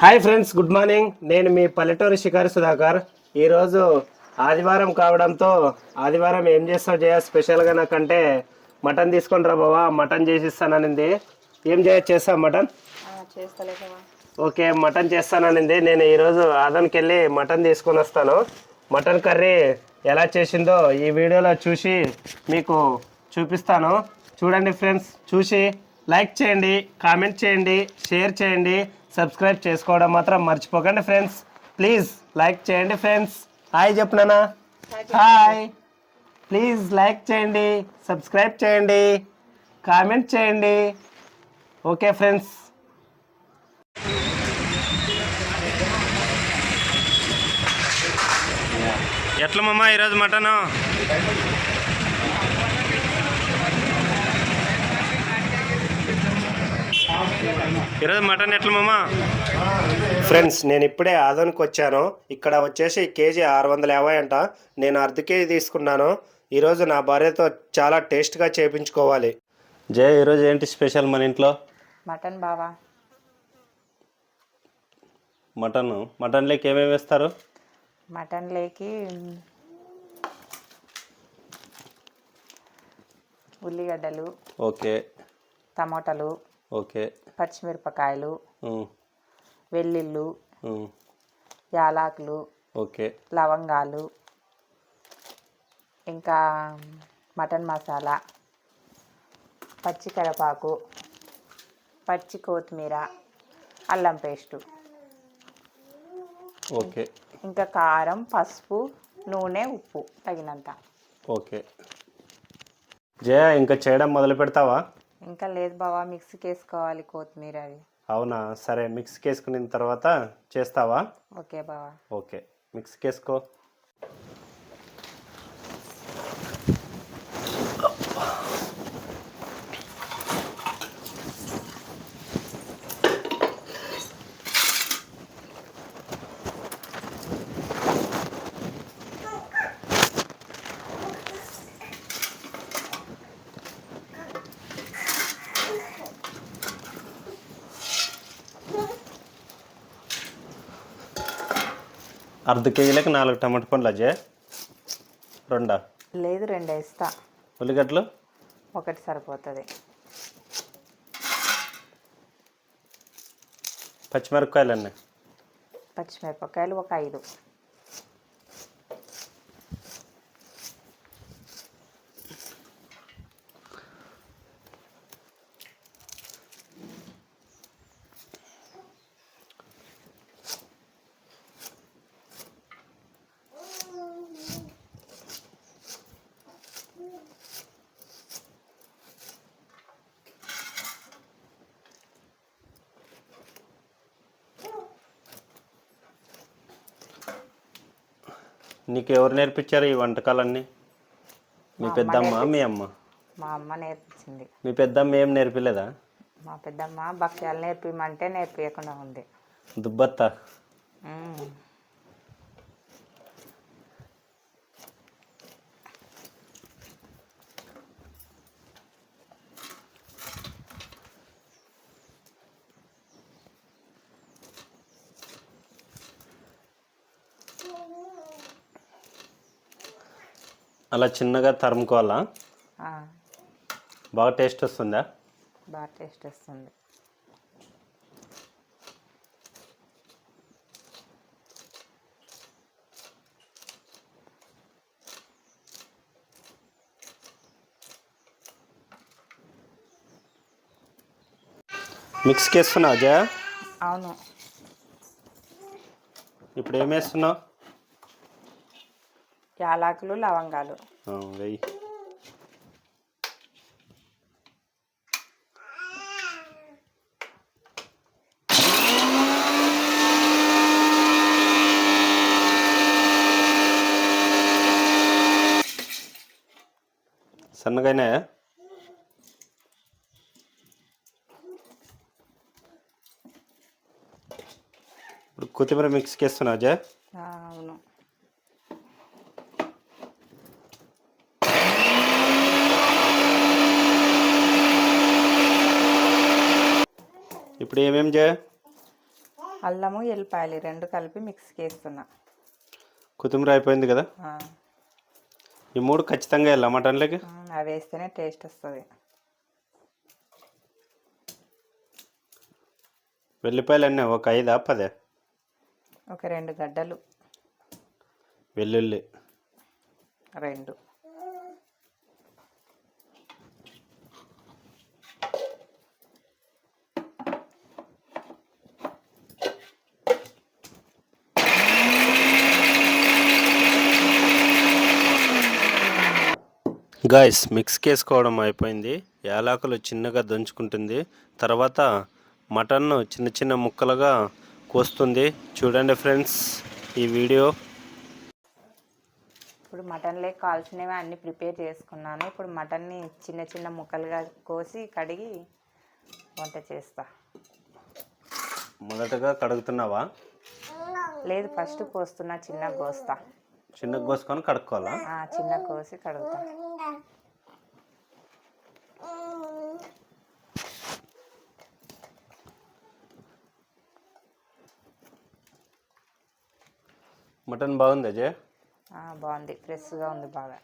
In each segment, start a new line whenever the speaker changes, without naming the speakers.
Hi friends, good morning. నేను మీ పల్లెటూరి షికారి సుధాకర్. ఈరోజు ఆదివారం కావడంతో ఆదివారం ఏం చేస్తావు జయ స్పెషల్గా నాకంటే మటన్ తీసుకొని రా బావా, మటన్ చేసిస్తాననింది. ఏం చేస్తావు మటన్? Okay, mutton చేస్తాననింది. నేను ఈరోజు ఆదన్కి వెళ్ళి మటన్ తీసుకొని వస్తాను. మటన్ కర్రీ ఎలా చేసిందో ఈ వీడియోలో చూసి మీకు చూపిస్తాను. చూడండి ఫ్రెండ్స్, చూసి లైక్ చేయండి, కామెంట్ చేయండి, షేర్ చేయండి, సబ్స్క్రైబ్ చేసుకోవడం మాత్రం మర్చిపోకండి ఫ్రెండ్స్. ప్లీజ్ లైక్ చేయండి ఫ్రెండ్స్. హాయ్ చెప్పనా? హాయ్. ప్లీజ్ లైక్ చేయండి, సబ్స్క్రైబ్ చేయండి, కామెంట్ చేయండి. Okay friends. ఎట్లా మమ్మా ఈరోజు మటను? ఈరోజు మటన్ ఎట్లా మామా? ఫ్రెండ్స్, నేను ఇప్పుడే ఆదోనికి వచ్చాను. ఇక్కడ వచ్చేసి కేజీ 650 అంట. నేను అర్ధ కేజీ తీసుకున్నాను. ఈరోజు నా భార్యతో చాలా టేస్ట్గా చేయించుకోవాలి. జయ, ఈరోజు ఏంటి స్పెషల్ మన ఇంట్లో?
మటన్ బావా.
మటన్లోకి ఏమేమి వేస్తారు?
మటన్లోకి ఉల్లిగడ్డలు, ఓకే, టమాటాలు, ఓకే, పచ్చిమిరపకాయలు, వెల్లుల్లి, యాలకులు, ఓకే, లవంగాలు, ఇంకా మటన్ మసాలా, పచ్చి కరివేపాకు, పచ్చి కొత్తిమీర, అల్లం పేస్టు,
ఓకే,
ఇంకా కారం, పసుపు, నూనె, ఉప్పు తగినంత.
ఓకే జయ, ఇంకా చేయడం మొదలు పెడతావా?
ఇంకా లేదు బావా, మిక్సీకి వేసుకోవాలి కొత్తిమీర అవి.
అవునా, సరే. మిక్సీకి వేసుకున్న తర్వాత చేస్తావా?
ఓకే బావా.
ఓకే, మిక్సీకి వేసుకో. అర్ధ కేజీలకు 4 టమాటా పండ్లు అజయ్? రెండా?
లేదు, 2 వేస్తా.
ఉల్లిగడ్డలు?
1 సరిపోతుంది.
పచ్చిమిరపకాయలు అన్నీ?
పచ్చిమిరపకాయలు ఒక 5.
నీకు ఎవరు నేర్పించారు ఈ వంటకాలన్నీ? మీ పెద్దమ్మ, మీ అమ్మ?
మా అమ్మ నేర్పించింది.
మీ పెద్దమ్మ ఏం నేర్పిలేదా?
మా పెద్దమ్మ భక్ష్యాలు నేర్పిమంటే నేర్పించకుండా ఉంది.
దుబ్బత్త. అలా చిన్నగా తరుముకోవాలా? బాగా టేస్ట్ వస్తుందా?
బాగా టేస్ట్ వస్తుంది.
మిక్స్కి వేస్తున్నావు అజయ్?
అవును.
ఇప్పుడు ఏం వేస్తున్నావు?
యాలకులు, లవంగాలు.
వెయ్యి. సన్నగానే ఇప్పుడు కొత్తిమీర మిక్స్కి వేస్తున్నావు అజయ్?
అవును.
ఇప్పుడు ఏమేం చేయ?
అల్లము ఎల్లిపాయలు రెండు కలిపి మిక్స్కి వేస్తున్నా.
కొత్తిమీర అయిపోయింది కదా. ఈ 3 ఖచ్చితంగా వెళ్ళా మటన్లోకి.
అవి వేస్తేనే టేస్ట్ వస్తుంది.
వెల్లిపాయలు అన్నీ ఒక 5 10?
ఒక 2 గడ్డలు.
వెల్లుల్లి
2.
గాయస్ మిక్స్కి వేసుకోవడం అయిపోయింది. యాలకులు చిన్నగా దంచుకుంటుంది. తర్వాత మటన్ను చిన్న చిన్న ముక్కలుగా కోస్తుంది. చూడండి ఫ్రెండ్స్ ఈ వీడియో.
ఇప్పుడు మటన్లోకి కావాల్సినవి అన్నీ ప్రిపేర్ చేసుకున్నాను. ఇప్పుడు మటన్ని చిన్న చిన్న ముక్కలుగా కోసి కడిగి వంట చేస్తా.
మొదటగా కడుగుతున్నావా?
లేదు, ఫస్ట్ కోస్తున్నా. చిన్నగా కోస్తా.
చిన్నగా కోసుకొని కడుక్కోవాలా?
చిన్నగా కోసి కడుగుతా.
మటన్ బాగుంది అజయ్?
బాగుంది, ఫ్రెష్గా ఉంది బాగా.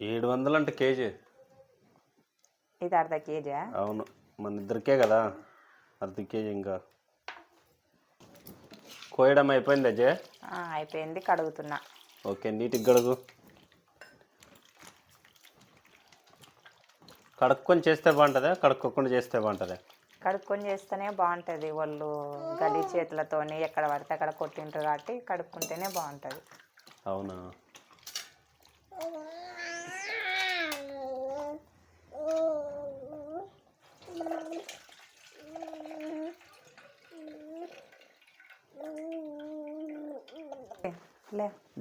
700 అంటే కేజీ.
ఇది ½ కేజా?
అవును, మన ఇద్దరికే కదా, ½ కేజీ. ఇంకా కోయడం అయిపోయింది అజయ్?
అయిపోయింది, కడుగుతున్నా.
ఓకే, నీట్గా కడుగు. కడుక్కొని చేస్తే బాగుంటుందా, కడుక్కోకుండా చేస్తే బాగుంటుందా?
కడుక్కొని చేస్తేనే బాగుంటుంది. వాళ్ళు గలీ చేతులతోని ఎక్కడ పడితే అక్కడ కొట్టింటారు కాబట్టి కడుక్కుంటేనే బాగుంటుంది.
అవునా?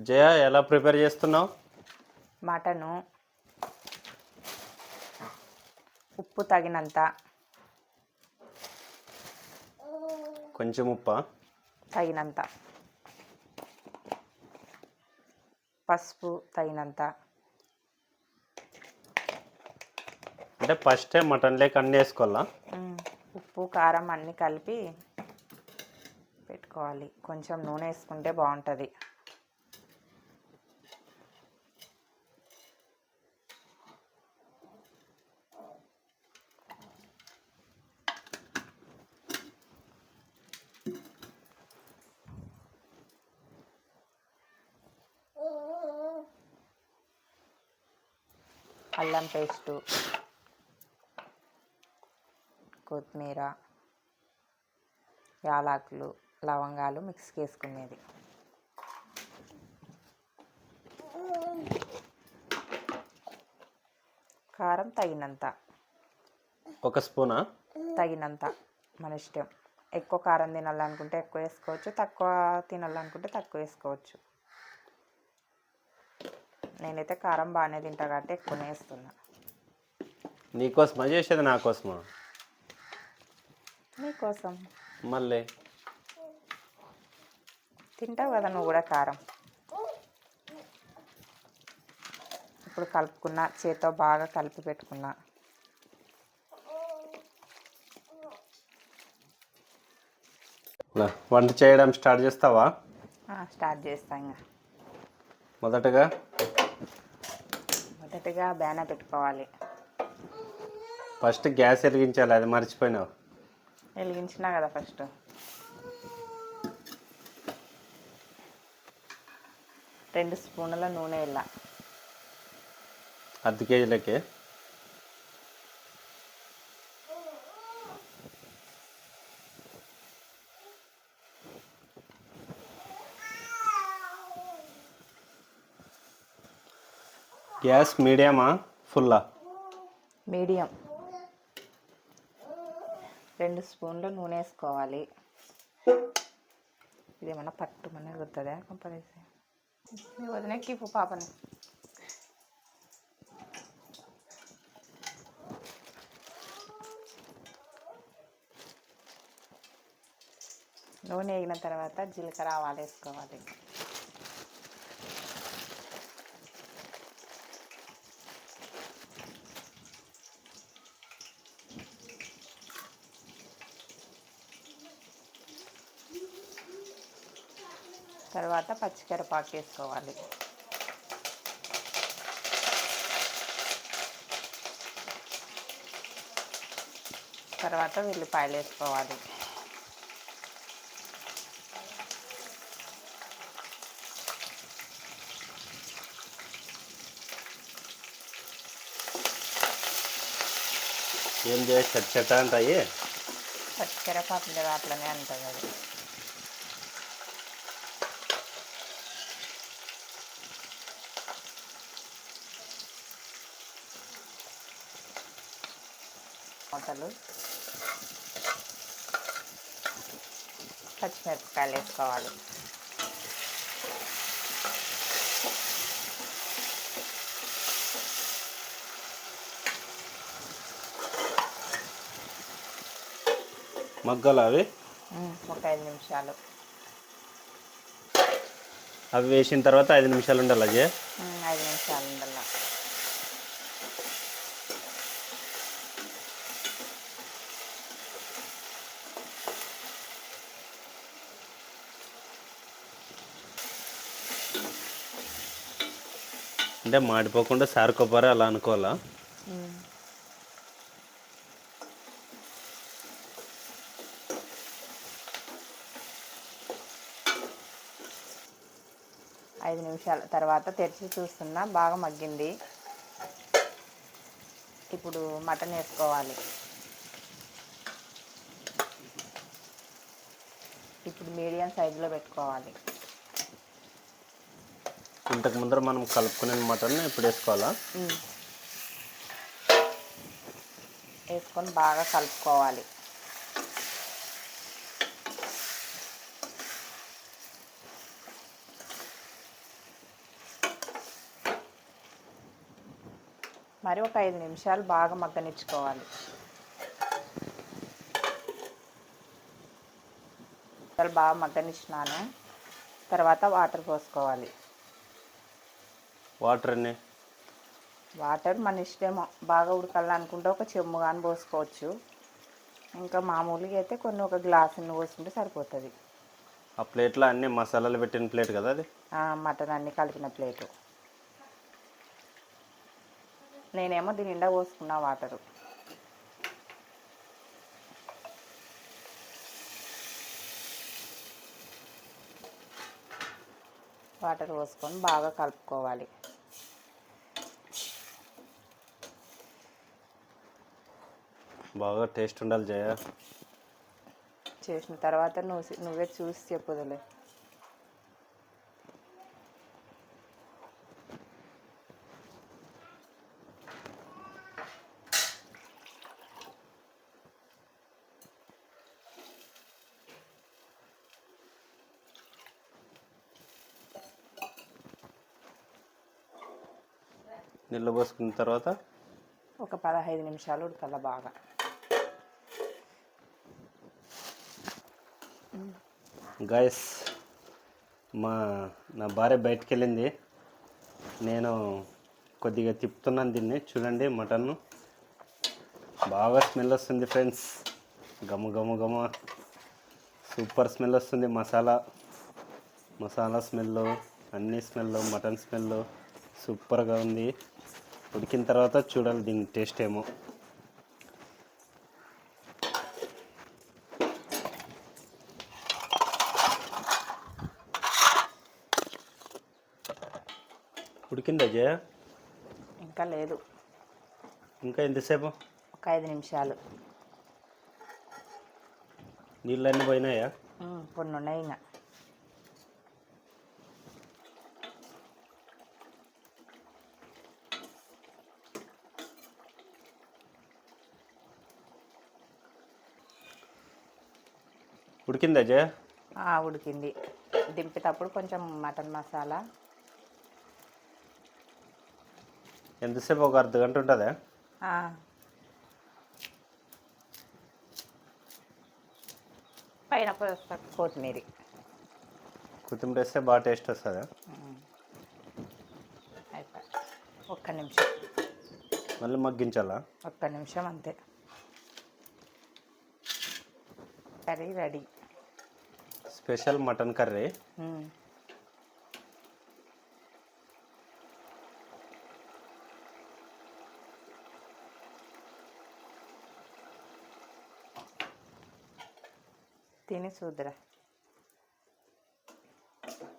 జయ, ఎలా ప్రిపేర్ చేస్తున్నావు?
మటను ఉప్పు తగినంత,
కొంచెం ఉప్పా?
తగినంత, పసుపు తగినంత.
అంటే ఫస్టే మటన్లోకి అన్నీ వేసుకోవాలా?
ఉప్పు కారం అన్నీ కలిపి పెట్టుకోవాలి. కొంచెం నూనె వేసుకుంటే బాగుంటుంది. అల్లం పేస్టు, కొత్తిమీర, యాలకులు, లవంగాలు మిక్స్కి వేసుకునేది. కారం తగినంత.
1 స్పూనా?
తగినంత, మన ఇష్టం. ఎక్కువ కారం తినాలనుకుంటే ఎక్కువ వేసుకోవచ్చు, తక్కువ తినాలనుకుంటే తక్కువ వేసుకోవచ్చు. నేనైతే కారం బాగానే తింటా కాబట్టి ఎక్కువనే వేస్తున్నా.
నీకోసమా చేసేది, నా కోసమా?
నీకోసం.
మళ్ళీ
తింటావు కదా నువ్వు కూడా కారం. ఇప్పుడు కలుపుకున్నా, చేత్తో బాగా కలిపి పెట్టుకున్నా.
వంట చేయడం స్టార్ట్ చేస్తావా?
స్టార్ట్ చేస్తా. ఇంకా మొదటగా బ్యాన పెట్టుకోవాలి.
ఫస్ట్ గ్యాస్ వెలిగించాలి, అది మర్చిపోయినావు.
వెలిగించినా కదా ఫస్ట్. రెండు స్పూన్ల నూనె వేయాల.
½ కేజీలకి? గ్యాస్ మీడియమా ఫుల్లా?
మీడియం. 2 స్పూన్లు నూనె వేసుకోవాలి. ఇదేమన్నా పట్టుమని కుడుతుందా కంపల్సరీ? వదిన కీపు పాపని. నూనె వేగిన తర్వాత జీలకర్ర ఆవాలు వేసుకోవాలి. తర్వాత పచ్చికరివేపాకు వేసుకోవాలి. తర్వాత ఉల్లిపాయలు వేసుకోవాలి.
ఏం చేసి చెట్ట అంటాయి.
పచ్చికరివేపాకు కదా అట్లనే అంటుంది అది. మూతలు పచ్చిమిరపకాయలు వేసుకోవాలి.
మగ్గలు అవి
ఒక 5 నిమిషాలు.
అవి వేసిన తర్వాత 5 నిమిషాలు ఉండాలి అజయ్.
5 నిమిషాలు ఉండాలి.
అంటే మాడిపోకుండా సారు కొబ్బరి అలా అనుకోవాలా.
ఐదు నిమిషాల తర్వాత తెరిచి చూస్తున్నా బాగా మగ్గింది. ఇప్పుడు మటన్ వేసుకోవాలి. ఇప్పుడు మీడియం సైజులో పెట్టుకోవాలి.
ఇంతకు ముందర మనం కలుపుకునే మటన్ ఇప్పుడు వేసుకోవాలా.
వేసుకొని బాగా కలుపుకోవాలి. మరి ఒక 5 నిమిషాలు బాగా మగ్గనిచ్చుకోవాలి. బాగా మగ్గనిచ్చినాను. తర్వాత వాటర్ పోసుకోవాలి. వాటర్ మన ఇష్టమో, బాగా ఉడకాలనుకుంటే ఒక చెమ్ము కానీ పోసుకోవచ్చు. ఇంకా మామూలుగా అయితే కొన్ని ఒక గ్లాసుని పోసుకుంటే సరిపోతుంది.
ఆ ప్లేట్లో అన్ని మసాలాలు పెట్టిన ప్లేట్ కదా అది.
మటన్ అన్నీ కలిపిన ప్లేటు. నేనేమో దీని నిండా పోసుకున్నా వాటరు. వాటర్ పోసుకొని బాగా కలుపుకోవాలి.
బాగా టేస్ట్ ఉండాలి జయ.
చేసిన తర్వాత నువ్వే చూసి చెప్పుదులే.
నీళ్ళు పోసుకున్న తర్వాత
ఒక 15 నిమిషాలు ఉడకాల బాగా.
గైస్, నా భార్య బయటికి వెళ్ళింది. నేను కొద్దిగా తిప్పుతున్నాను దీన్ని. చూడండి, మటన్ బాగా స్మెల్ వస్తుంది ఫ్రెండ్స్. గమ గమ గమ సూపర్ స్మెల్ వస్తుంది. మసాలా స్మెల్, అన్ని స్మెల్, మటన్ స్మెల్ సూపర్గా ఉంది. ఉడికిన తర్వాత చూడాలి దీని టేస్ట్ ఏమో. ఉడికిందా జయ?
ఇంకా లేదు.
ఇంకా ఎంతసేపు?
ఒక 5 నిమిషాలు.
నీళ్ళన్నీ పోయినాయా?
కొన్ని ఉన్నాయి. ఇంకా
ఉడికిందా జయ?
ఉడికింది. దింపేటప్పుడు కొంచెం మటన్ మసాలా.
ఎంతసేపు? ఒక అర్ధ గంట ఉంటుందా?
పైన కొత్తిమీర
వేస్తే బాగా టేస్ట్ వస్తుందా?
అయిపోయి ఒక్క నిమిషం
మళ్ళీ మగ్గించాలా?
ఒక్క నిమిషం అంతే. Curry ready.
Special mutton curry.
తిని చూద్దురా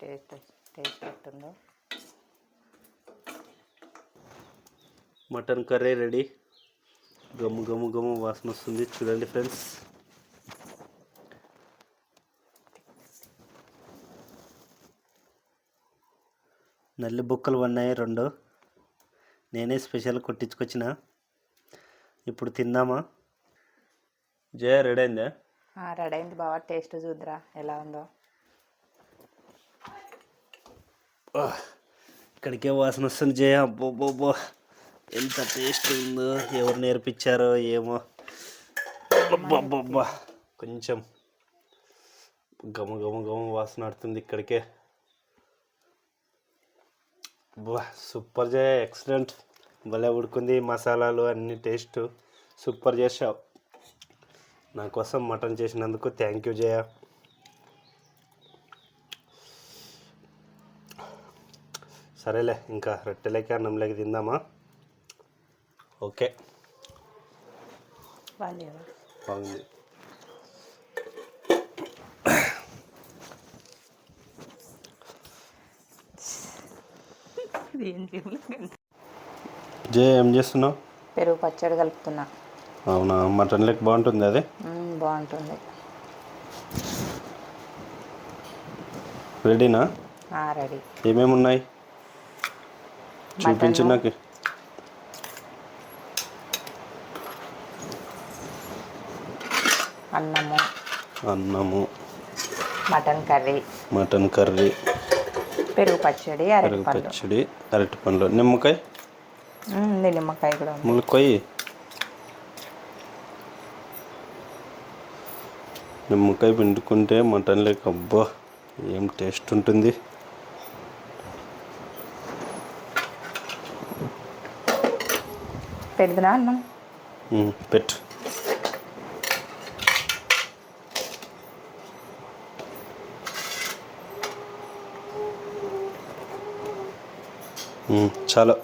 టేస్ట్ ఎట్టుందో.
Mutton curry ready. గమ్ము గమ్ము గమ్ము వాసన వస్తుంది చూడండి ఫ్రెండ్స్. నల్లి బుక్కలు ఉన్నాయి 2. నేనే స్పెషల్ కొట్టించుకొచ్చిన. ఇప్పుడు తిందామా? జయ రెడీ అయిందా?
రెడీ అయింది బావా. టేస్ట్ చూద్దురా ఎలా ఉందో.
ఇక్కడికే వాసన వస్తుంది జయ. అబ్బో ఎంత టేస్ట్ ఉందో, ఎవరు నేర్పించారో ఏమో. అబ్బా కొంచెం గమ గమ గమ వాసన ఆడుతుంది ఇక్కడికే. బా సూపర్ జయ, ఎక్సలెంట్. భలే ఉడుకుంది, మసాలాలు అన్ని టేస్ట్ సూపర్ చేసావు. నా కోసం మటన్ చేసినందుకు థ్యాంక్ యూ జయ. సరేలే, ఇంకా రొట్టెలకి అన్నంలోకి తిందామా? ఓకే బాగుంది. జయ ఏం చేస్తున్నావు?
పెరుగు పచ్చడి కలుపుతున్నా.
అవునా? మటన్ లెక్క బాగుంటుంది అది?
బాగుంటుంది.
రెడీనా?
రెడీ.
ఏమేమి ఉన్నాయి చూపించు నాకు. అన్నము,
మటన్ కర్రీ, పెరుగు పచ్చడి,
అరటిపండ్లు, నిమ్మకాయ.
నిమ్మకాయ కూడా ఉంది.
ములక్కాయ, నిమ్మకాయ పిండుకుంటే మటన్ లేక అబ్బా ఏం టేస్ట్ ఉంటుంది.
పెడుతున్నా అన్నం.
పెట్టు. చాలా.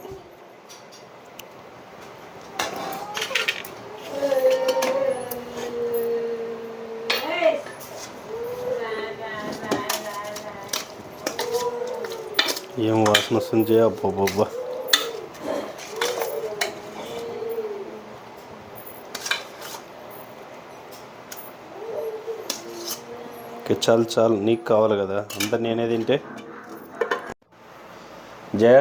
ఏం వాసన వస్తుంది అబ్బా. చాలు నీకు కావాలి కదా, అంతా నేనే తింటే. జయ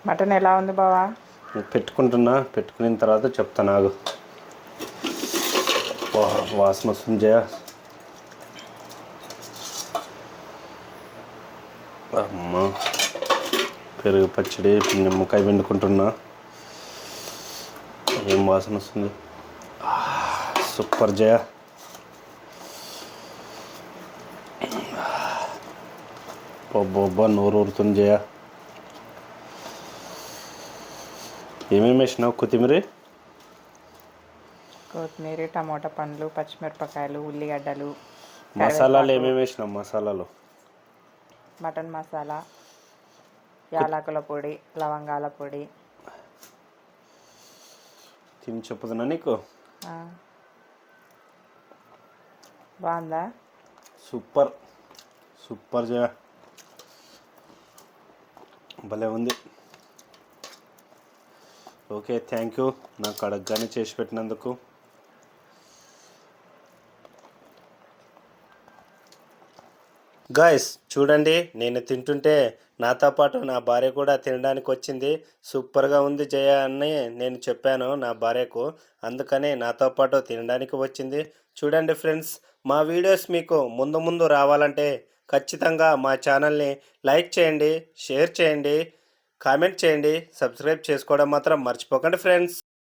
మటన్ ఎలా ఉంది బావా?
పెట్టుకున్న తర్వాత చెప్తాను ఆగు. వాసన వస్తుంది జయ. అమ్మ, పెరుగు పచ్చడి, నిమ్మకాయ పిండుకుంటున్నా. ఏం వాసన వస్తుంది. సూపర్ జయ. బొబ్బా నోరు ఊరుతుంది జయ. ఏమేమి వేసినావు? కొత్తిమీర,
టమోటా పండ్లు, పచ్చిమిరపకాయలు, ఉల్లిగడ్డలు.
మసాలాలు ఏమేమి వేసినావు? మసాలాలు
మటన్ మసాలా, యాలకుల పొడి, లవంగాల పొడి.
తిని చెప్పుతున్నా నీకు.
బాగుందా?
సూపర్ జయ, భలే ఉంది. ఓకే, థ్యాంక్ యూ నాకు అడగగానే చేసి పెట్టినందుకు. గాయస్ చూడండి, నేను తింటుంటే నాతో పాటు నా భార్య కూడా తినడానికి వచ్చింది. సూపర్గా ఉంది జయ అని నేను చెప్పాను నా భార్యకు, అందుకనే నాతో పాటు తినడానికి వచ్చింది. చూడండి ఫ్రెండ్స్, మా వీడియోస్ మీకు ముందు రావాలంటే ఖచ్చితంగా మా ఛానల్ని లైక్ చేయండి, షేర్ చేయండి, కామెంట్ చేయండి, సబ్స్క్రైబ్ చేసుకోవడం మాత్రం మర్చిపోకండి ఫ్రెండ్స్.